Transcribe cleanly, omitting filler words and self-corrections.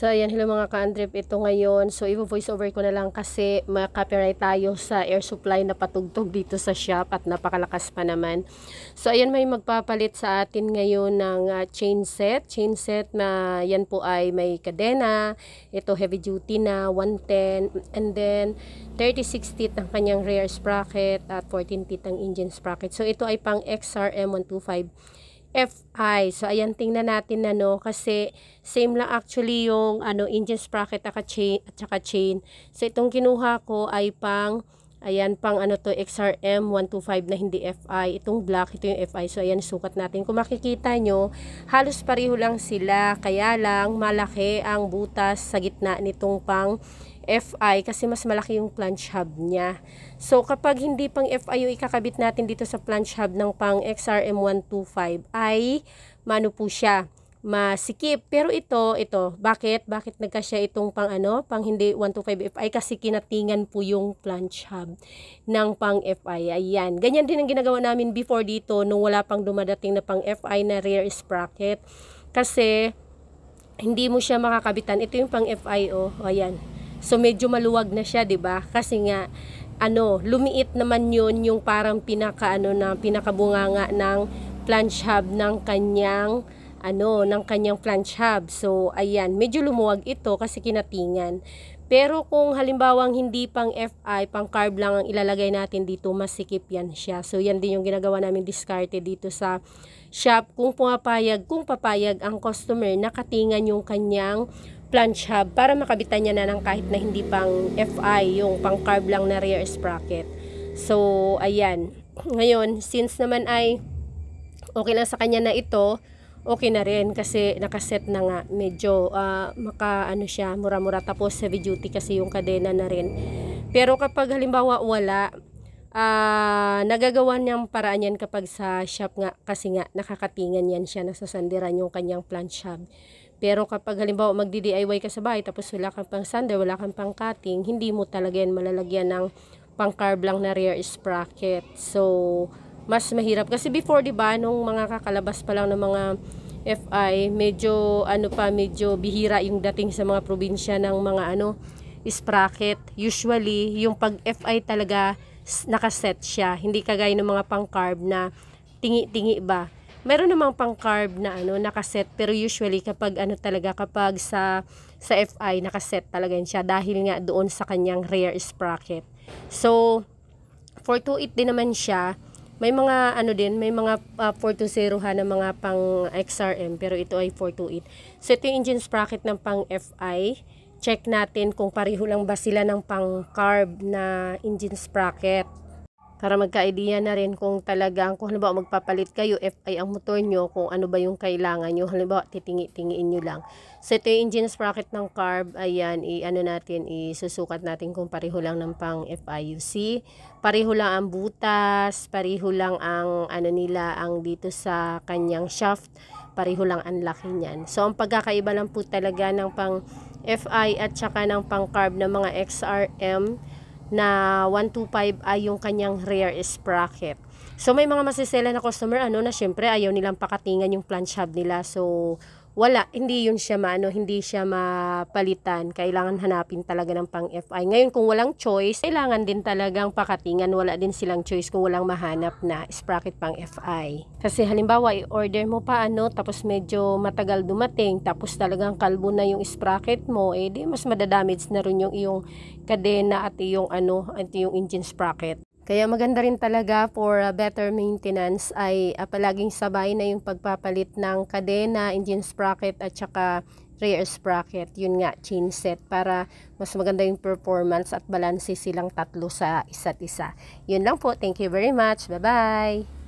So, ayan, hello mga ka-Andrep, ito ngayon. So, i-voice over ko na lang kasi ma-copyright tayo sa air supply na patugtog dito sa shop at napakalakas pa naman. So, ayan, may magpapalit sa atin ngayon ng chain set. Chain set na yan po ay may kadena. Ito heavy duty na 110 and then 36 teeth ang kanyang rear sprocket at 14 teeth ang engine sprocket. So, ito ay pang XRM 125 FI. So, ayan, tingnan natin na kasi same lang actually yung engine sprocket at saka chain. So, itong kinuha ko ay pang, ayan, pang XRM 125 na hindi FI. Itong black, ito yung FI. So, ayan, sukat natin. Kung makikita nyo, halos pareho lang sila. Kaya lang, malaki ang butas sa gitna nitong pang FI kasi mas malaki yung plunge hub niya. So, kapag hindi pang FI yung ikakabit natin dito sa plunge hub ng pang XRM125 ay mano po siya, masikip. Pero ito, bakit nagkasya itong pang hindi 125 FI? Kasi kinatingan po yung plunge hub ng pang FI. Ayan. Ganyan din ang ginagawa namin before dito nung wala pang dumadating na pang FI na rear sprocket. Kasi hindi mo siya makakabitan. Ito yung pang FI, oh. Ayan. So, medyo maluwag na siya, 'di ba? Kasi nga, lumiit naman yun yung parang pinakabunganga ng plunge hub ng kanyang, plunge hub. So, ayan, medyo lumuwag ito kasi kinatingan. Pero kung halimbawang hindi pang FI, pang carb lang ang ilalagay natin dito, masikip yan siya. So, yan din yung ginagawa namin diskarte dito sa shop. Kung papayag ang customer, nakatingan yung kanyang plunge hub para makabitan niya na ng kahit na hindi pang FI, yung pang carb lang na rear sprocket. So, ayan. Ngayon, since naman ay okay lang sa kanya na ito, okay na rin kasi nakaset na nga. Medyo siya, mura-mura, tapos heavy duty kasi yung kadena na rin. Pero kapag halimbawa wala, nagagawa niyang paraan yan kapag sa shop nga kasi nga nakakatingan yan siya, nasasandiran yung kanyang plunge hub. Pero kapag halimbawa magdi-DIY ka sa bahay tapos wala kang pang sander, wala kang pang cutting, hindi mo talaga yan malalagyan ng pang carb lang na rear sprocket. So, mas mahirap. Kasi before, diba, nung mga kakalabas pa lang ng mga FI, medyo, medyo bihira yung dating sa mga probinsya ng mga, sprocket. Usually, yung pag FI talaga, nakaset siya. Hindi kagaya ng mga pang carb na tingi-tingi ba. Meron namang pang carb na nakaset, pero usually kapag kapag sa FI nakaset talaga siya dahil nga doon sa kanyang rear sprocket. So 428 din naman siya. May mga may mga 420 na mga pang XRM, pero ito ay 428. So ito yung engine sprocket ng pang FI. Check natin kung pareho lang ba sila ng pang carb na engine sprocket. Para magka-idea na rin kung talagang, kung halimbawa magpapalit kayo, FI ang motor nyo, kung ano ba yung kailangan nyo. Halimbawa, titingi-tingiin nyo lang. So, ito yung engine sprocket ng carb. Ayan, isusukat natin kung pareho lang ng pang FIUC. Pareho lang ang butas, pareho lang ang, ang dito sa kanyang shaft. Pareho lang ang laki niyan. So, ang pagkakaiba lang po talaga ng pang FI at saka ng pang carb ng mga XRM na 125 ay yung kanyang rear sprocket. So, may mga masisela na customer, na syempre ayaw nilang pakatingan yung plunge hub nila. So, hindi yun siya hindi siya mapalitan. Kailangan hanapin talaga ng pang FI. Ngayon, kung walang choice, kailangan din talagang pakatingan. Wala din silang choice kung walang mahanap na sprocket pang FI. Kasi halimbawa, i-order mo pa tapos medyo matagal dumating, tapos talagang kalbo na yung sprocket mo, di mas madadamage na rin yung iyong kadena at yung yung engine sprocket. Kaya maganda rin talaga for better maintenance ay palaging sabay na yung pagpapalit ng kadena, engine sprocket at saka rear sprocket. Yun nga, chain set para mas maganda yung performance at balanse silang tatlo sa isa't isa. Yun lang po. Thank you very much. Bye-bye!